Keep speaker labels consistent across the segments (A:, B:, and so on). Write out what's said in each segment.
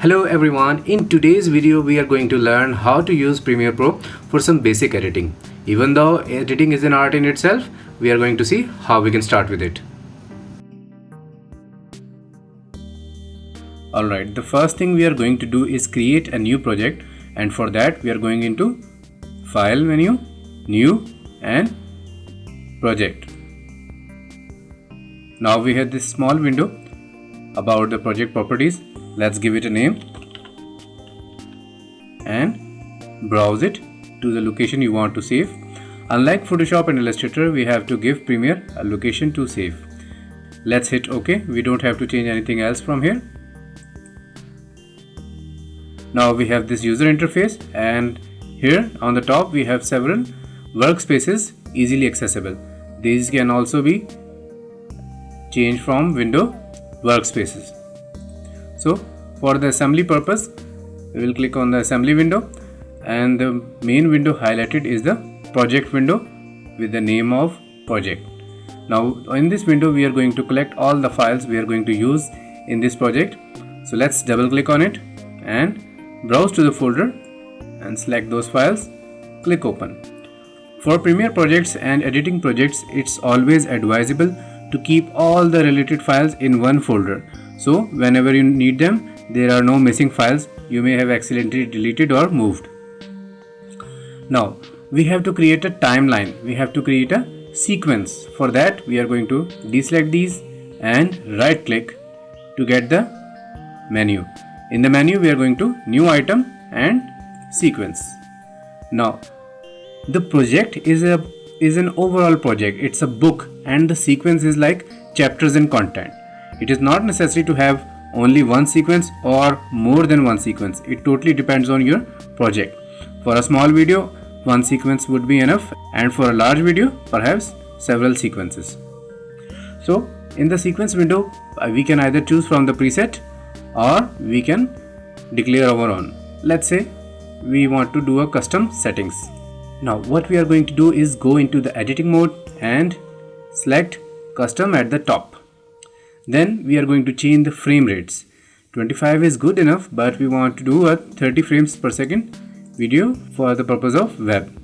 A: Hello everyone, in today's video we are going to learn how to use Premiere Pro for some basic editing. Even though editing is an art in itself, we are going to see how we can start with it. Alright, the first thing we are going to do is create a new project, and for that we are going into File menu, New and Project. Now we have this small window about the project properties. Let's give it a name and browse it to the location you want to save. Unlike Photoshop and Illustrator, we have to give Premiere a location to save. Let's hit OK. We don't have to change anything else from here. Now we have this user interface, and here on the top we have several workspaces easily accessible. These can also be changed from window workspaces. So for the assembly purpose, we will click on the assembly window, and the main window highlighted is the project window with the name of project. Now in this window we are going to collect all the files we are going to use in this project. So let's double click on it and browse to the folder and select those files. Click open. For Premiere projects and editing projects, it's always advisable to keep all the related files in one folder. So whenever you need them, there are no missing files you may have accidentally deleted or moved. Now we have to create a timeline. We have to create a sequence. For that we are going to deselect these and right click to get the menu. In the menu we are going to new item and sequence. Now the project is an overall project. It's a book, and the sequence is like chapters and content. It is not necessary to have only one sequence or more than one sequence. It totally depends on your project. For a small video, one sequence would be enough, and for a large video, perhaps several sequences. So in the sequence window, we can either choose from the preset or we can declare our own. Let's say we want to do a custom settings. Now what we are going to do is go into the editing mode and select custom at the top. Then we are going to change the frame rates. 25 is good enough, but we want to do a 30 frames per second video for the purpose of web.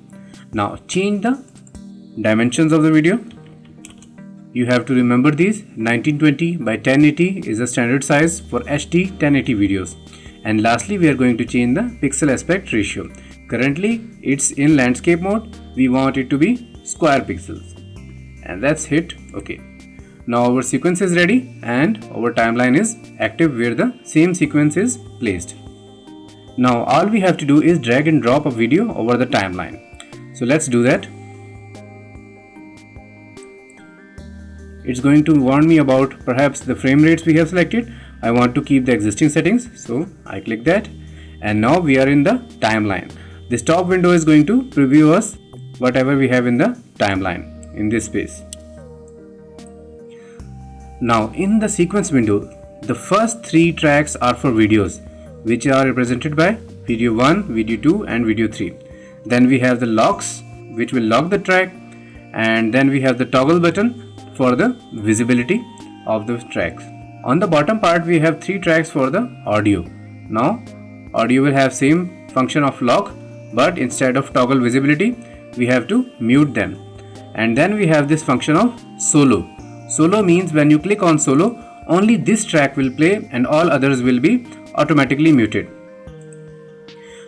A: Now change the dimensions of the video. You have to remember these. 1920 by 1080 is a standard size for HD 1080 videos. And lastly, we are going to change the pixel aspect ratio. Currently it's in landscape mode. We want it to be square pixels, and let's hit OK. Now our sequence is ready and our timeline is active where the same sequence is placed. Now all we have to do is drag and drop a video over the timeline. So let's do that. It's going to warn me about perhaps the frame rates we have selected. I want to keep the existing settings, so I click that, and now we are in the timeline. This top window is going to preview us whatever we have in the timeline in this space. Now in the sequence window, the first three tracks are for videos, which are represented by video 1, video 2 and video 3. Then we have the locks, which will lock the track, and then we have the toggle button for the visibility of the tracks. On the bottom part we have three tracks for the audio. Now audio will have same function of lock, but instead of toggle visibility we have to mute them. And then we have this function of solo. Solo means when you click on solo, only this track will play and all others will be automatically muted.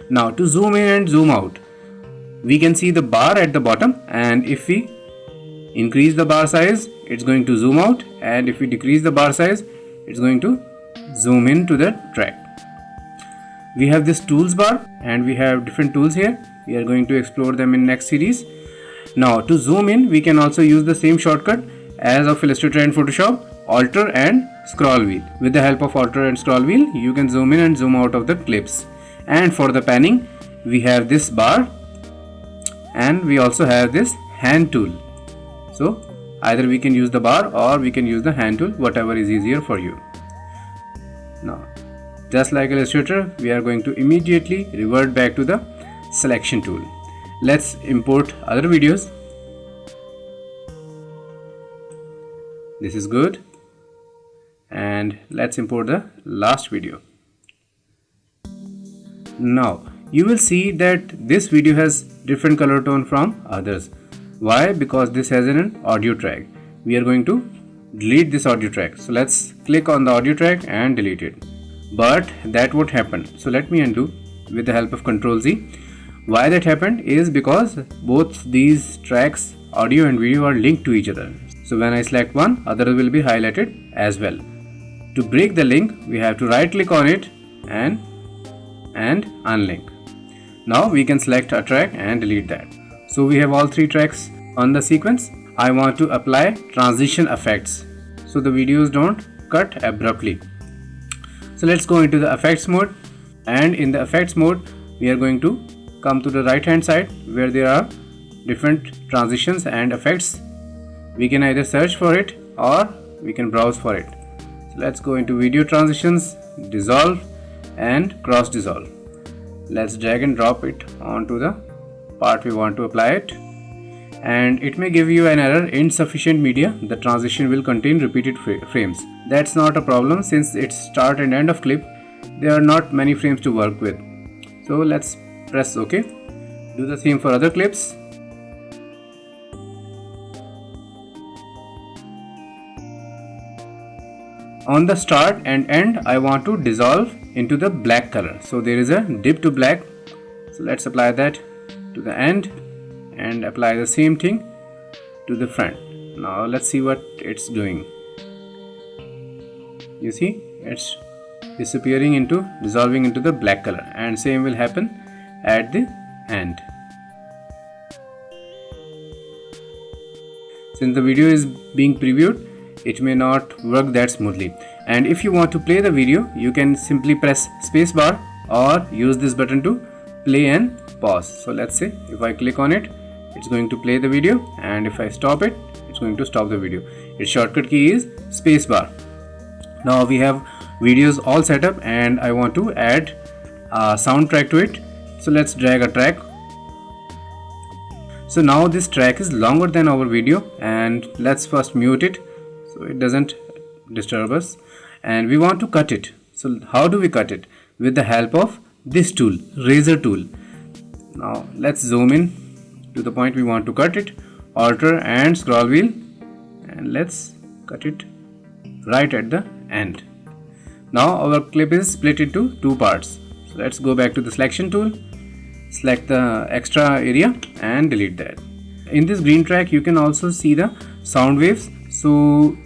A: Now to zoom in and zoom out, we can see the bar at the bottom, and if we increase the bar size, it's going to zoom out, and if we decrease the bar size, it's going to zoom in to the track. We have this tools bar, and we have different tools here. We are going to explore them in next series. Now to zoom in, we can also use the same shortcut as of Illustrator and Photoshop, Alter and Scroll wheel. With the help of Alter and Scroll wheel, you can zoom in and zoom out of the clips. And for the panning, we have this bar, and we also have this hand tool. So either we can use the bar or we can use the hand tool, whatever is easier for you. Now just like Illustrator, we are going to immediately revert back to the selection tool. Let's import other videos. This is good, and let's import the last video. Now you will see that this video has different color tone from others. Why? Because this has an audio track. We are going to delete this audio track. So let's click on the audio track and delete it. But that won't happen. So let me undo with the help of Ctrl Z. Why that happened is because both these tracks, audio and video, are linked to each other. So when I select one, other will be highlighted as well. To break the link, we have to right click on it and unlink. Now we can select a track and delete that. So we have all three tracks on the sequence. I want to apply transition effects so the videos don't cut abruptly. So let's go into the effects mode, and in the effects mode we are going to come to the right hand side where there are different transitions and effects. We can either search for it or we can browse for it. So let's go into video transitions, dissolve and cross dissolve. Let's drag and drop it onto the part we want to apply it, and it may give you an error, insufficient media. The transition will contain repeated frames. That's not a problem since it's start and end of clip. There are not many frames to work with. So let's press OK. Do the same for other clips. On the start and end, I want to dissolve into the black color. So there is a dip to black. So let's apply that to the end and apply the same thing to the front. Now let's see what it's doing. You see, it's disappearing into, dissolving into the black color, and same will happen at the end. Since the video is being previewed, it may not work that smoothly. And if you want to play the video, you can simply press spacebar or use this button to play and pause. So let's say if I click on it, it's going to play the video, and if I stop it, it's going to stop the video. Its shortcut key is spacebar. Now we have videos all set up and I want to add a soundtrack to it. So let's drag a track. So now this track is longer than our video, and let's first mute it so it doesn't disturb us, and we want to cut it. So how do we cut it? With the help of this tool, razor tool. Now let's zoom in to the point we want to cut it, alter and scroll wheel, and let's cut it right at the end. Now our clip is split into two parts. So let's go back to the selection tool, select the extra area and delete that. In this green track you can also see the sound waves. So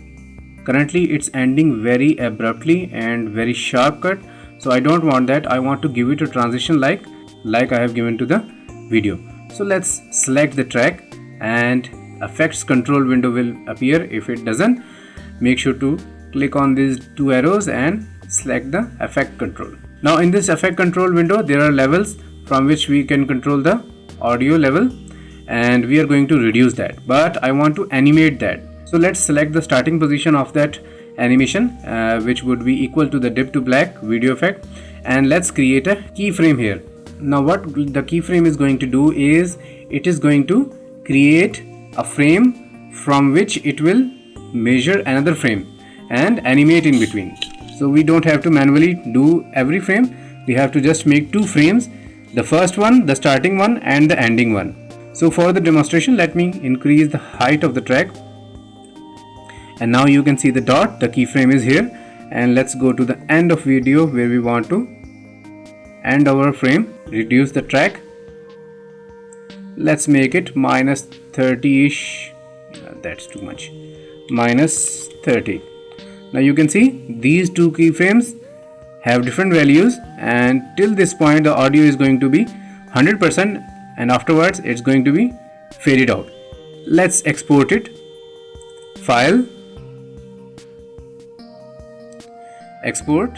A: currently it's ending very abruptly and very sharp cut. So I don't want that. I want to give it a transition like I have given to the video. So let's select the track and effects control window will appear. If it doesn't, make sure to click on these two arrows and select the effect control. Now in this effect control window there are levels from which we can control the audio level, and we are going to reduce that, but I want to animate that. So let's select the starting position of that animation, which would be equal to the dip to black video effect, and let's create a keyframe here. Now what the keyframe is going to do is it is going to create a frame from which it will measure another frame and animate in between. So we don't have to manually do every frame. We have to just make two frames, the first one, the starting one, and the ending one. So for the demonstration, let me increase the height of the track, and now you can see the dot, the keyframe is here, and let's go to the end of video where we want to end our frame. Reduce the track, let's make it minus 30ish. That's too much, minus 30. Now you can see these two keyframes have different values, and till this point the audio is going to be 100%, and afterwards it's going to be faded out. Let's export it. File, export,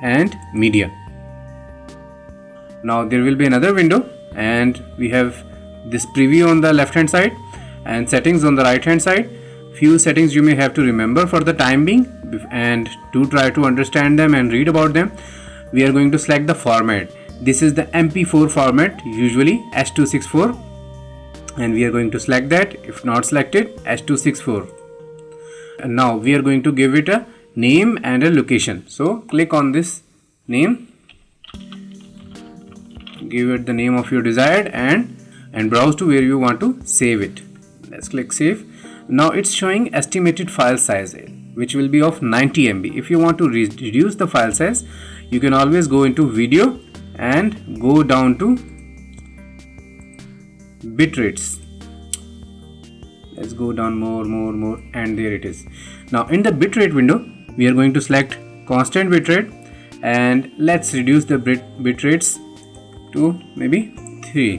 A: and media. Now there will be another window, and we have this preview on the left hand side and settings on the right hand side. Few settings you may have to remember for the time being, and to try to understand them and read about them, we are going to select the format. This is the MP4 format, usually H.264, and we are going to select that. If not selected, H.264. And now we are going to give it a name and a location. So click on this name give it the name of your desired and browse to where you want to save it. Let's click save. Now it's showing estimated file size, which will be of 90 MB. If you want to reduce the file size, you can always go into video and go down to bitrates. Let's go down more, and there it is. Now in the bitrate window, we are going to select constant bitrate, and let's reduce the bitrates to maybe 3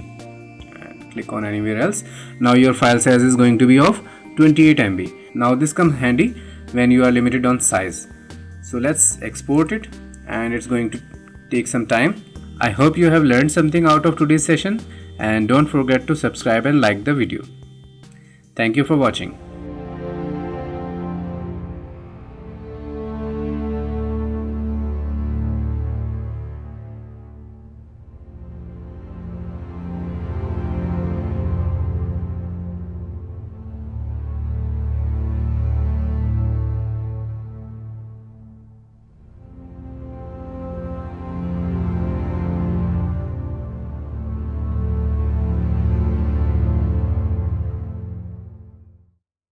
A: and click on anywhere else. Now your file size is going to be of 28 MB. Now this comes handy when you are limited on size. So let's export it, and it's going to take some time. I hope you have learned something out of today's session, and don't forget to subscribe and like the video. Thank you for watching.